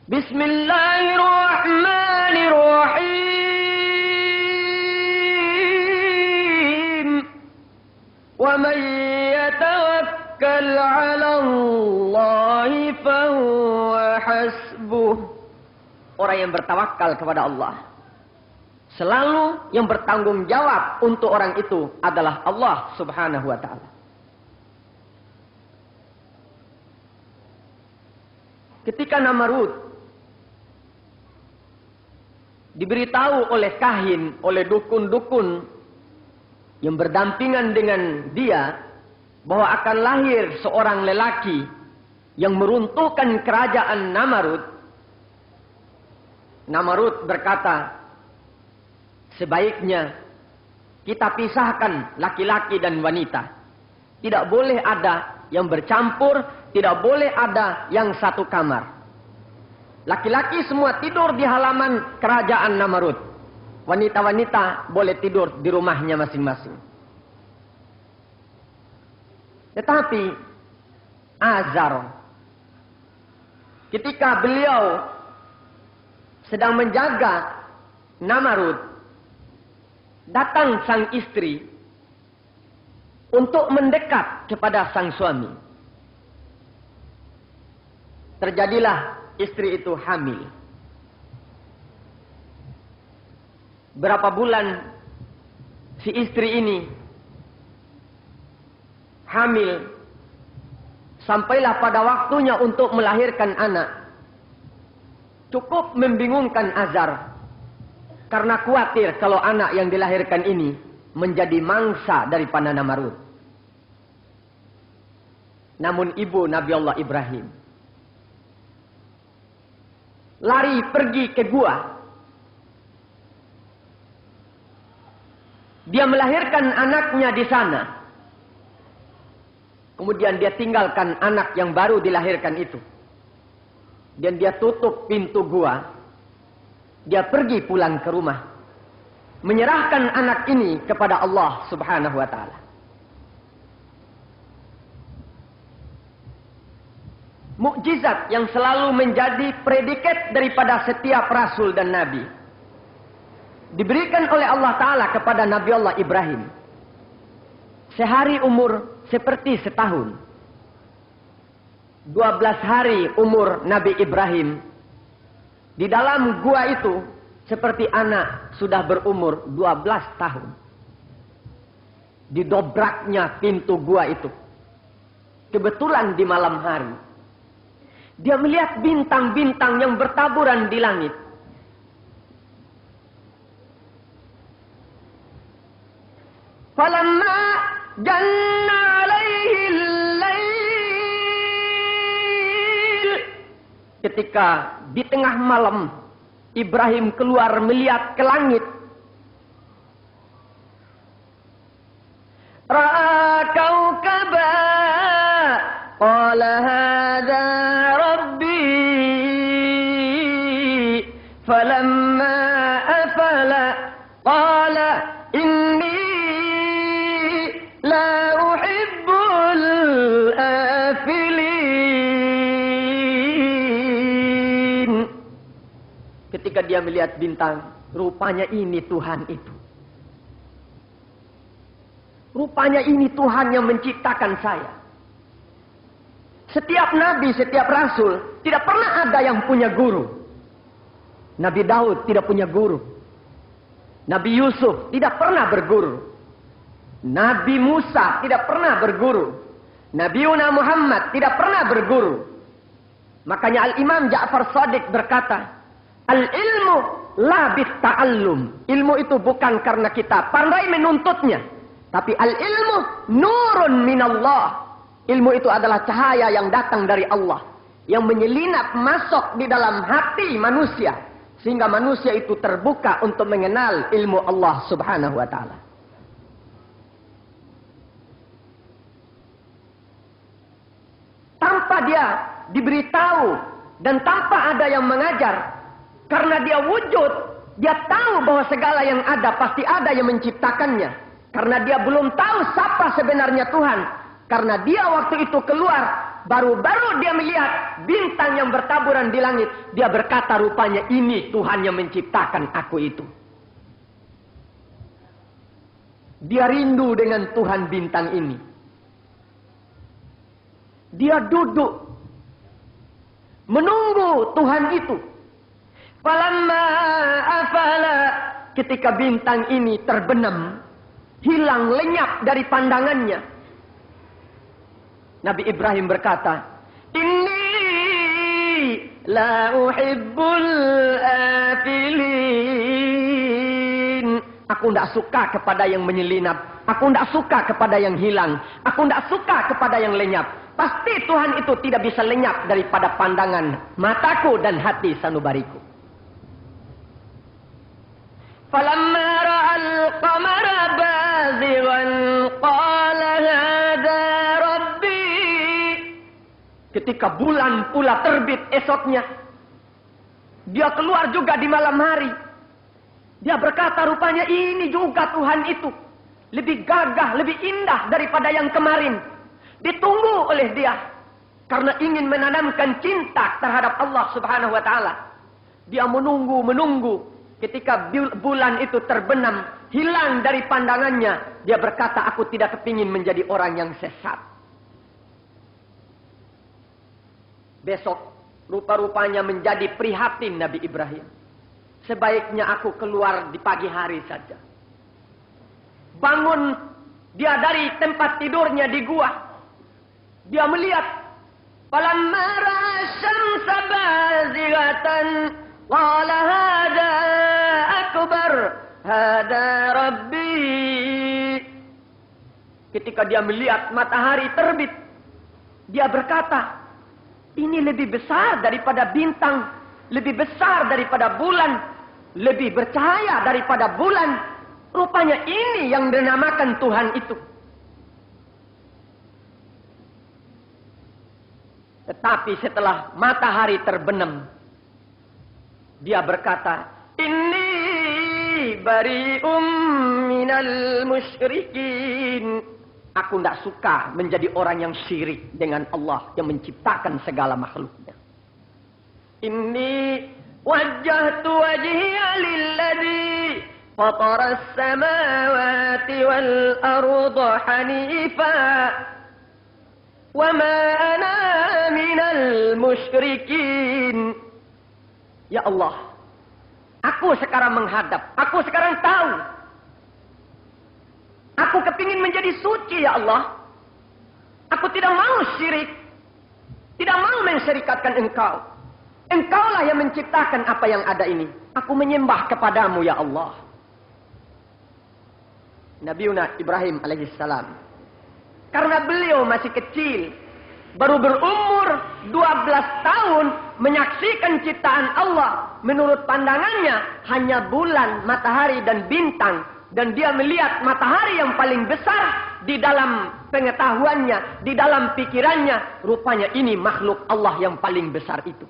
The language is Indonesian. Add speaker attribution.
Speaker 1: Bismillahirrahmanirrahim. Wa man yatawakkal 'ala Allahi fahuwa hasbuh. Orang yang bertawakal kepada Allah, selalu yang bertanggung jawab untuk orang itu adalah Allah Subhanahu wa ta'ala. Ketika Namrud diberitahu oleh kahin, oleh dukun-dukun yang berdampingan dengan dia bahwa akan lahir seorang lelaki yang meruntuhkan kerajaan Namrud, Namrud berkata, sebaiknya kita pisahkan laki-laki dan wanita. Tidak boleh ada yang bercampur, tidak boleh ada yang satu kamar. Laki-laki semua tidur di halaman kerajaan Namrud. Wanita-wanita boleh tidur di rumahnya masing-masing. Tetapi Azar, ketika beliau sedang menjaga Namrud, datang sang istri untuk mendekat kepada sang suami. Terjadilah istri itu hamil. Berapa bulan si istri ini hamil, sampailah pada waktunya untuk melahirkan anak. Cukup membingungkan Azar, karena khawatir kalau anak yang dilahirkan ini menjadi mangsa daripada Namrud. Namun ibu Nabi Allah Ibrahim lari pergi ke gua. Dia melahirkan anaknya di sana. Kemudian dia tinggalkan anak yang baru dilahirkan itu. Dan dia tutup pintu gua. Dia pergi pulang ke rumah, menyerahkan anak ini kepada Allah Subhanahu wa ta'ala. Mukjizat yang selalu menjadi predikat daripada setiap rasul dan nabi diberikan oleh Allah Ta'ala kepada Nabi Allah Ibrahim. Sehari umur seperti setahun. 12 hari umur Nabi Ibrahim di dalam gua itu seperti anak sudah berumur 12 tahun. Didobraknya pintu gua itu. Kebetulan di malam hari. Dia melihat bintang-bintang yang bertaburan di langit. Falamma janna alaihi al-lail. Ketika di tengah malam Ibrahim keluar melihat ke langit. Ra'a kaukaba qala hadza rabbi falamma afala qala inni la uhibbul afilin. Ketika dia melihat bintang, rupanya ini Tuhan itu. Rupanya ini Tuhan yang menciptakan saya. Setiap nabi, setiap rasul tidak pernah ada yang punya guru. Nabi Daud tidak punya guru. Nabi Yusuf tidak pernah berguru. Nabi Musa tidak pernah berguru. Nabi Muhammad tidak pernah berguru. Makanya Al-Imam Ja'far Shadiq berkata, Al-ilmu la bit-ta'allum. Ilmu itu bukan karena kita pandai menuntutnya, tapi al-ilmu nurun minallah. Ilmu itu adalah cahaya yang datang dari Allah, yang menyelinap masuk di dalam hati manusia, sehingga manusia itu terbuka untuk mengenal ilmu Allah Subhanahu wa ta'ala. Tanpa dia diberitahu dan tanpa ada yang mengajar, karena dia wujud, dia tahu bahwa segala yang ada pasti ada yang menciptakannya. Karena dia belum tahu siapa sebenarnya Tuhan. Karena dia waktu itu keluar baru-baru dia melihat bintang yang bertaburan di langit, dia berkata rupanya ini Tuhan yang menciptakan aku itu. Dia rindu dengan Tuhan bintang ini. Dia duduk menunggu Tuhan itu. Falamma afala, ketika bintang ini terbenam, hilang lenyap dari pandangannya, Nabi Ibrahim berkata, Inni la uhibbul afilin. Aku tidak suka kepada yang menyelinap. Aku tidak suka kepada yang hilang. Aku tidak suka kepada yang lenyap. Pasti Tuhan itu tidak bisa lenyap daripada pandangan mataku dan hati sanubariku. Falamma ra'al qamara bazighan qala hadha rabbi. Ketika bulan pula terbit esoknya, dia keluar juga di malam hari. Dia berkata rupanya ini juga Tuhan itu. Lebih gagah, lebih indah daripada yang kemarin. Ditunggu oleh dia. Karena ingin menanamkan cinta terhadap Allah subhanahu wa ta'ala. Dia menunggu. Ketika bulan itu terbenam, hilang dari pandangannya. Dia berkata, aku tidak kepingin menjadi orang yang sesat. Besok, rupa-rupanya menjadi prihatin Nabi Ibrahim. Sebaiknya aku keluar di pagi hari saja. Bangun dia dari tempat tidurnya di gua. Dia melihat. Falamma ra'a syamsa bazighatan qala hadha akbar, hadha rabbi. Ketika dia melihat matahari terbit, dia berkata, ini lebih besar daripada bintang, lebih besar daripada bulan, lebih bercahaya daripada bulan. Rupanya ini yang dinamakan Tuhan itu. Tetapi setelah matahari terbenam, dia berkata, Inni bari'um minal musyrikin. Aku tidak suka menjadi orang yang syirik dengan Allah yang menciptakan segala makhluknya. Inni wajjahtu wajhiya lilladzi fatara as-samawati wal arda hanifa wa ma ana minal musyrikin. Ya Allah, aku sekarang menghadap, aku sekarang tahu. Aku kepingin menjadi suci ya Allah. Aku tidak mau syirik, tidak mau mensyirikatkan Engkau. Engkaulah yang menciptakan apa yang ada ini. Aku menyembah kepadamu ya Allah. Nabiuna Ibrahim alaihissalam, karena beliau masih kecil, baru berumur 12 tahun, menyaksikan ciptaan Allah. Menurut pandangannya hanya bulan, matahari dan bintang. Dan dia melihat matahari yang paling besar. Di dalam pengetahuannya, di dalam pikirannya, rupanya ini makhluk Allah yang paling besar itu.